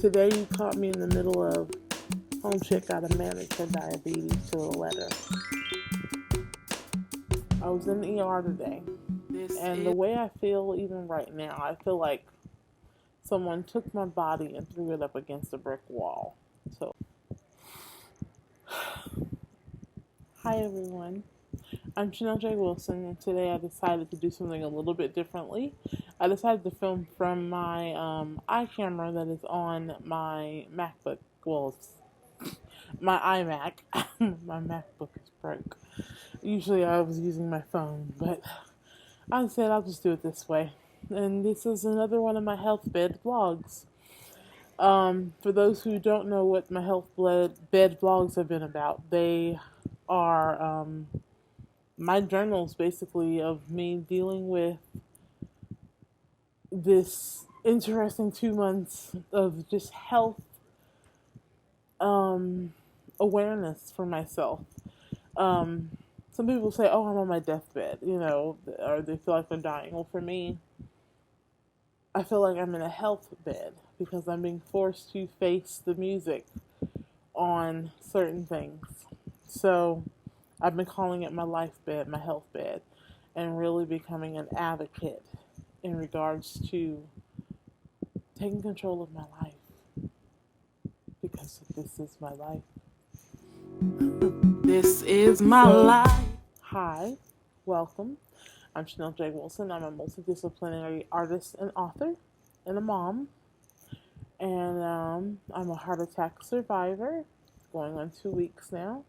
Today you caught me in the middle of Homechick got to manage her diabetes to the letter. I was in the ER today, and the way I feel even right now, I feel like someone took my body and threw it up against a brick wall. So, hi everyone. I'm Chanel J. Wilson, and today I decided to do something a little bit differently. I decided to film from my iCamera that is on my MacBook. Well, it's my iMac. My MacBook is broke. Usually I was using my phone, but I said I'll just do it this way. And this is another one of my health bed vlogs. For those who don't know what my health bed vlogs have been about, they are my journals basically of me dealing with this interesting 2 months of just health awareness for myself. Some people say, oh, I'm on my deathbed, or they feel like they're dying. Well, for me, I feel like I'm in a health bed because I'm being forced to face the music on certain things. So I've been calling it my life bed, my health bed, and really becoming an advocate in regards to taking control of my life because this is my life. This is my life. Hi, welcome. I'm Chanel J. Wilson. I'm a multidisciplinary artist and author and a mom. And I'm a heart attack survivor, going on 2 weeks now.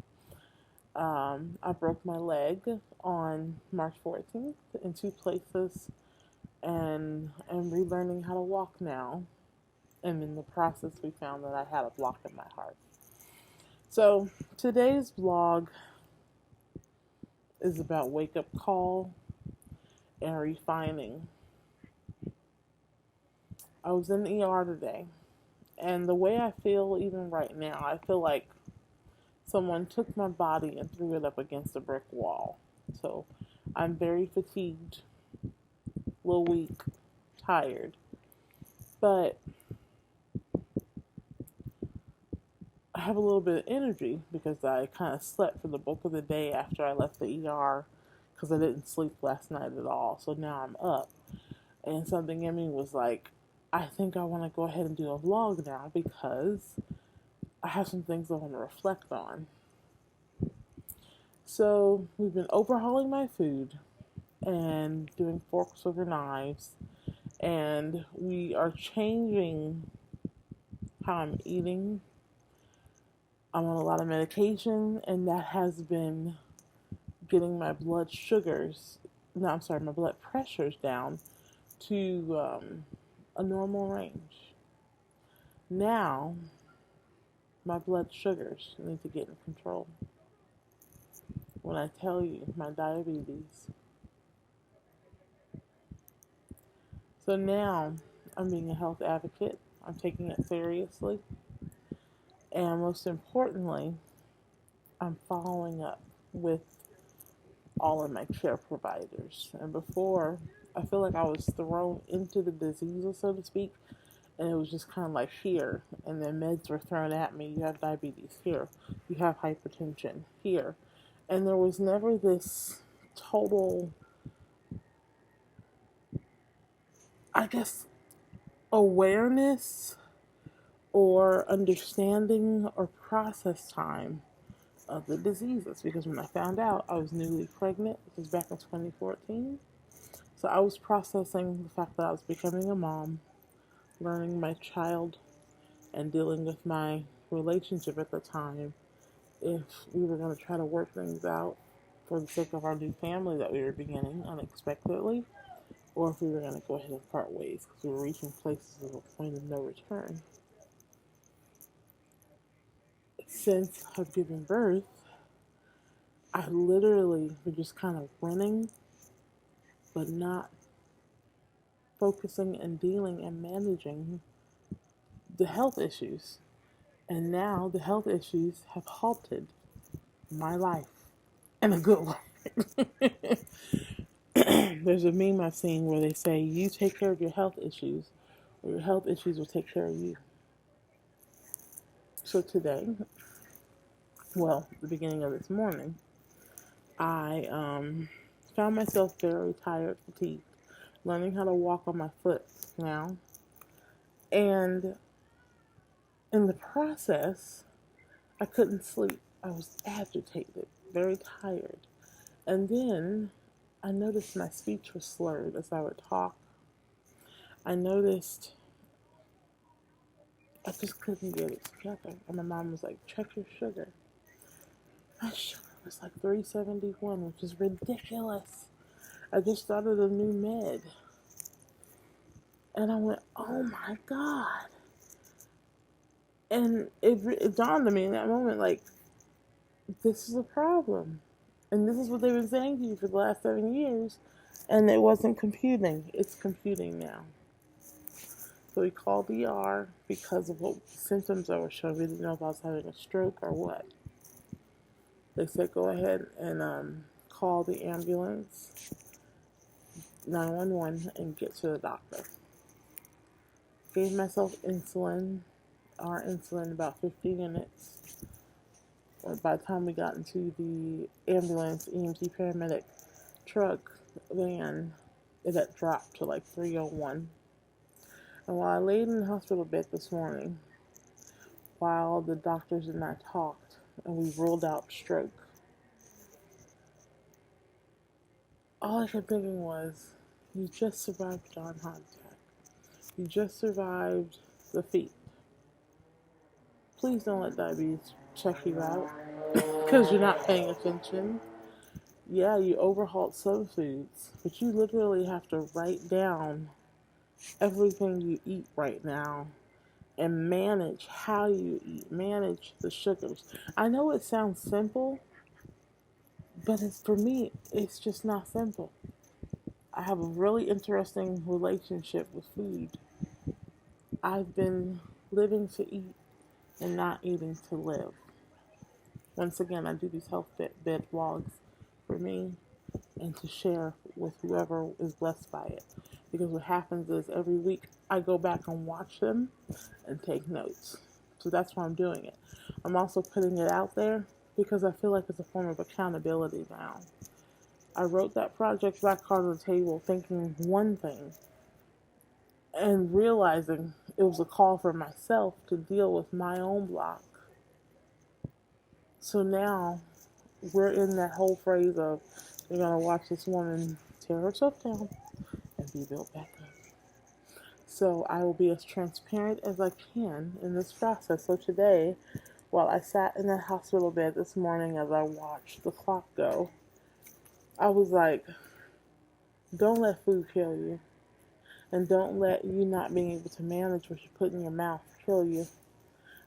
I broke my leg on March 14th in 2 places and I'm relearning how to walk now. And in the process, we found that I had a block in my heart. So today's vlog is about wake up call and refining. I was in the ER today, and the way I feel even right now, I feel like someone took my body and threw it up against a brick wall. So I'm very fatigued, a little weak, tired, but I have a little bit of energy because I kind of slept for the bulk of the day after I left the ER because I didn't sleep last night at all. So now I'm up, and something in me was like, I think I want to go ahead and do a vlog now because I have some things I want to reflect on. So we've been overhauling my food and doing forks over knives, and we are changing how I'm eating. I'm on a lot of medication, and that has been getting my blood my blood pressures down to a normal range. Now, my blood sugars need to get in control. When I tell you my diabetes. So now, I'm being a health advocate. I'm taking it seriously. And most importantly, I'm following up with all of my care providers. And before, I feel like I was thrown into the disease, so to speak, and it was just kind of like here, and then meds were thrown at me. You have diabetes here, you have hypertension here, and there was never this total, I guess, awareness or understanding or process time of the diseases, because when I found out I was newly pregnant, which was back in 2014, so I was processing the fact that I was becoming a mom, learning my child, and dealing with my relationship at the time, if we were going to try to work things out for the sake of our new family that we were beginning unexpectedly, or if we were going to go ahead and part ways because we were reaching places of a point of no return. Since I've given birth, I literally been just kind of running, but not focusing and dealing and managing the health issues. And now the health issues have halted my life in a good way. There's a meme I've seen where they say, you take care of your health issues, or your health issues will take care of you. So today, well, the beginning of this morning, I found myself very tired, fatigued, learning how to walk on my foot now. And in the process, I couldn't sleep. I was agitated, very tired. And then I noticed my speech was slurred as I would talk. I noticed I just couldn't get it together. And my mom was like, check your sugar. My sugar was like 371, which is ridiculous. I just started a new med. And I went, oh my God. And it dawned on me in that moment, like, this is a problem. And this is what they've been saying to you for the last 7 years. And it wasn't computing. It's computing now. So we called ER because of what symptoms I was showing. We didn't know if I was having a stroke or what. They said go ahead and call the ambulance, 911, and get to the doctor. Gave myself insulin, our insulin, about 15 minutes. By the time we got into the ambulance, EMT paramedic truck van, it had dropped to like 301. And while I laid in the hospital bed this morning, while the doctors and I talked, and we ruled out stroke, all I kept thinking was, you just survived a darn heart attack. You just survived the feet. Please don't let diabetes check you out because you're not paying attention. Yeah, you overhauled some foods, but you literally have to write down everything you eat right now and manage how you eat, manage the sugars. I know it sounds simple, but for me, it's just not simple. I have a really interesting relationship with food. I've been living to eat and not eating to live. Once again, I do these health bed vlogs for me and to share with whoever is blessed by it. Because what happens is every week I go back and watch them and take notes. So that's why I'm doing it. I'm also putting it out there because I feel like it's a form of accountability now. I wrote that project back on the table thinking one thing and realizing it was a call for myself to deal with my own block. So now we're in that whole phrase of you're going to watch this woman tear herself down and be built back up. So I will be as transparent as I can in this process. So today, while I sat in that hospital bed this morning as I watched the clock go, I was like, don't let food kill you. And don't let you not being able to manage what you put in your mouth kill you.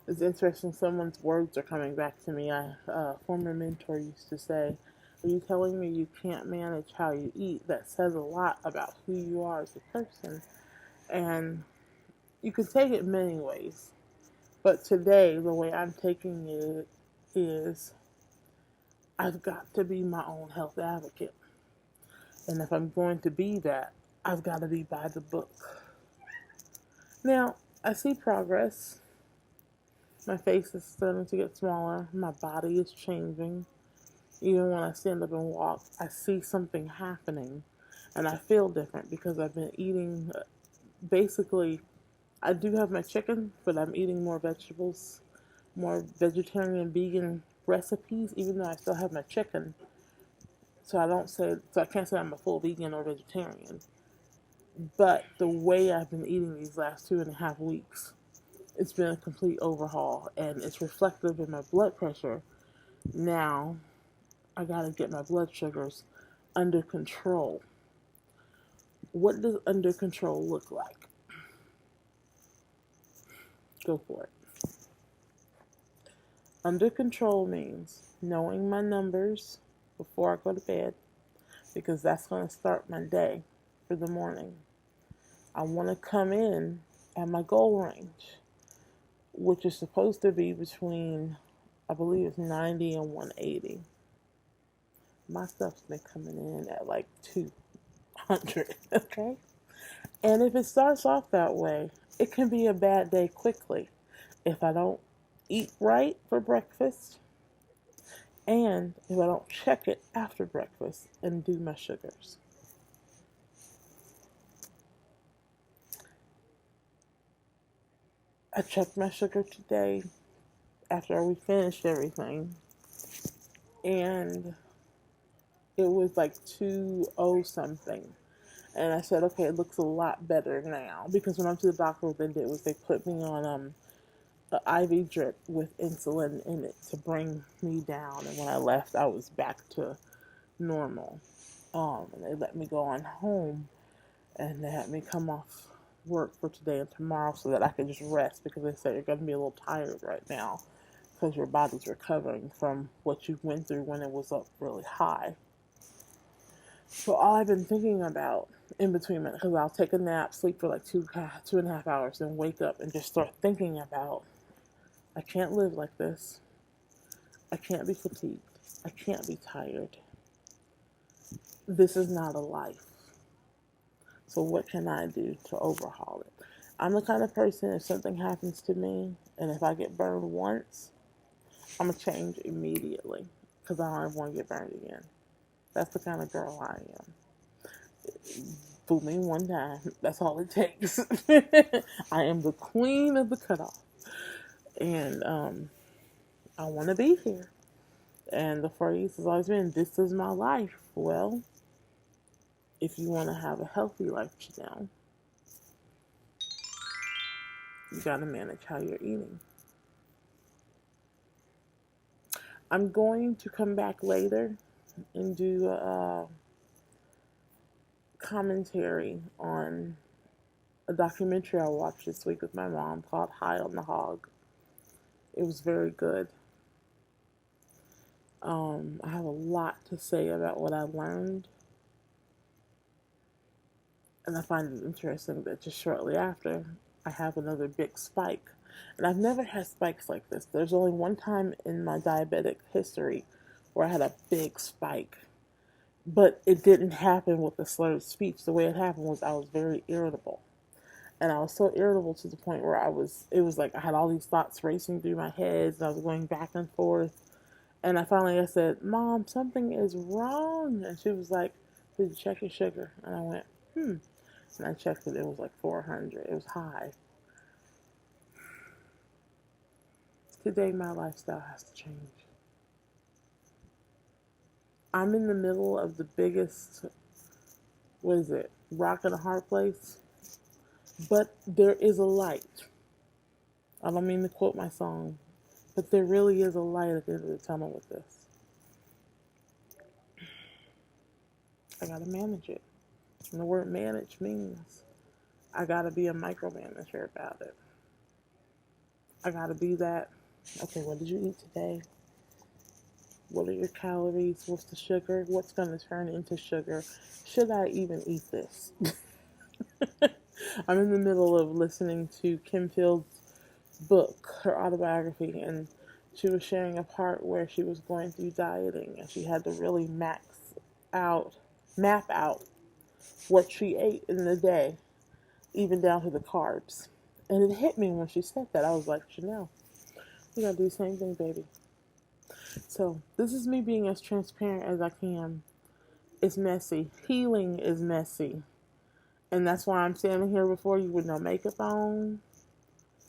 It's interesting, someone's words are coming back to me. A former mentor used to say, are you telling me you can't manage how you eat? That says a lot about who you are as a person. And you can take it many ways. But today, the way I'm taking it is I've got to be my own health advocate. And if I'm going to be that, I've got to be by the book. Now, I see progress. My face is starting to get smaller. My body is changing. Even when I stand up and walk, I see something happening. And I feel different because I've been eating, basically, I do have my chicken, but I'm eating more vegetables, more vegetarian, vegan recipes, even though I still have my chicken. So I can't say I'm a full vegan or vegetarian. But the way I've been eating these last 2.5 weeks, it's been a complete overhaul, and it's reflective in my blood pressure. Now, I gotta get my blood sugars under control. What does under control look like? Go for it. Under control means knowing my numbers before I go to bed, because that's going to start my day for the morning. I want to come in at my goal range, which is supposed to be between, I believe it's 90 and 180. My stuff's been coming in at like 200, okay? And if it starts off that way, it can be a bad day quickly if I don't eat right for breakfast, and if I don't check it after breakfast and do my sugars. I checked my sugar today after we finished everything, and it was like 2 something. And I said, okay, it looks a lot better now. Because when I went to the doctor, what they did was they put me on an IV drip with insulin in it to bring me down. And when I left, I was back to normal. And they let me go on home, and they had me come off work for today and tomorrow so that I could just rest, because they said you're going to be a little tired right now because your body's recovering from what you went through when it was up really high. So all I've been thinking about in between, because I'll take a nap, sleep for like 2.5 hours, then wake up and just start thinking about, I can't live like this. I can't be fatigued. I can't be tired. This is not a life. So what can I do to overhaul it? I'm the kind of person, if something happens to me and if I get burned once, I'm going to change immediately because I don't ever want to get burned again. That's the kind of girl I am. Fool me one time. That's all it takes. I am the queen of the cutoff. And I want to be here. And the phrase has always been, this is my life. Well, if you want to have a healthy life, Janelle, you got to manage how you're eating. I'm going to come back later and do a commentary on a documentary I watched this week with my mom called High on the Hog. It was very good. I have a lot to say about what I learned. And I find it interesting that just shortly after, I have another big spike. And I've never had spikes like this. There's only one time in my diabetic history where I had a big spike. But it didn't happen with the slurred speech. The way it happened was I was very irritable. And I was so irritable to the point where it was like I had all these thoughts racing through my head, and I was going back and forth. And I said, Mom, something is wrong. And she was like, did you check your sugar? And I went, And I checked it. It was like 400. It was high. Today, my lifestyle has to change. I'm in the middle of the biggest, rock and a hard place. But there is a light. I don't mean to quote my song, but there really is a light at the end of the tunnel with this. I gotta manage it. And the word manage means I gotta be a micromanager about it. I gotta be that, okay, what did you eat today? What are your calories? What's the sugar? What's gonna turn into sugar? Should I even eat this? I'm in the middle of listening to Kim Field's book, her autobiography, and she was sharing a part where she was going through dieting and she had to really map out what she ate in the day, even down to the carbs. And it hit me when she said that. I was like, Janelle, you gotta do the same thing, baby. So this is me being as transparent as I can. It's messy. Healing is messy. And that's why I'm standing here before you with no makeup on,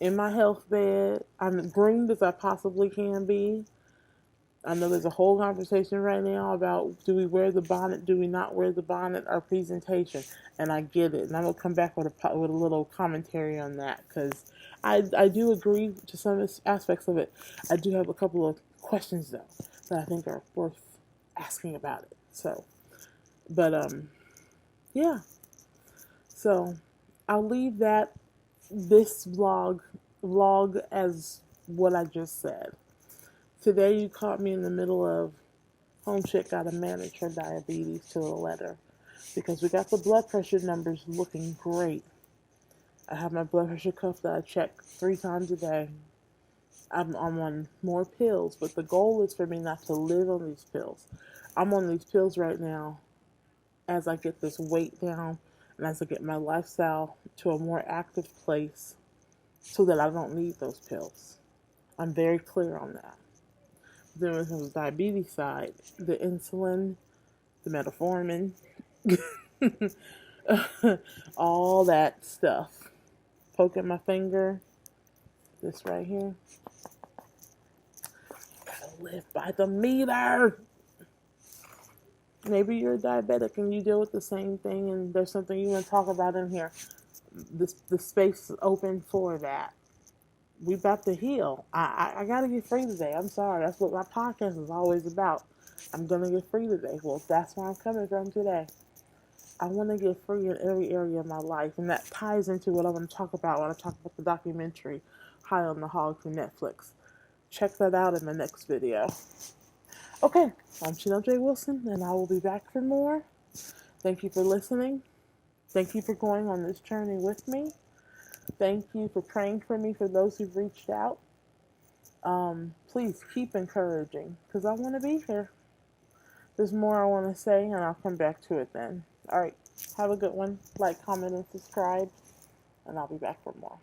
in my health bed. I'm as groomed as I possibly can be. I know there's a whole conversation right now about, do we wear the bonnet, do we not wear the bonnet, our presentation, and I get it. And I'm going to come back with a little commentary on that, because I do agree to some aspects of it. I do have a couple of questions, though, that I think are worth asking about it. So, but, yeah. So, I'll leave this vlog as what I just said. Today you caught me in the middle of Homechick got to manage her diabetes to the letter, because we got the blood pressure numbers looking great. I have my blood pressure cuff that I check 3 times a day. I'm on more pills, but the goal is for me not to live on these pills. I'm on these pills right now as I get this weight down and as I get my lifestyle to a more active place so that I don't need those pills. I'm very clear on that. Then when it comes to the diabetes side, the insulin, the metformin, all that stuff. Poking my finger, this right here. Gotta live by the meter. Maybe you're diabetic and you deal with the same thing, and there's something you want to talk about in here. The space is open for that. We about to heal. I gotta get free today. I'm sorry. That's what my podcast is always about. I'm gonna get free today. Well, that's where I'm coming from today. I want to get free in every area of my life, and that ties into what I want to talk about when I talk about the documentary High on the Hog from Netflix. Check that out in the next video. Okay, I'm Chanel J. Wilson, and I will be back for more. Thank you for listening. Thank you for going on this journey with me. Thank you for praying for me for those who've reached out. Please keep encouraging, because I want to be here. There's more I want to say, and I'll come back to it then. All right, have a good one. Like, comment, and subscribe, and I'll be back for more.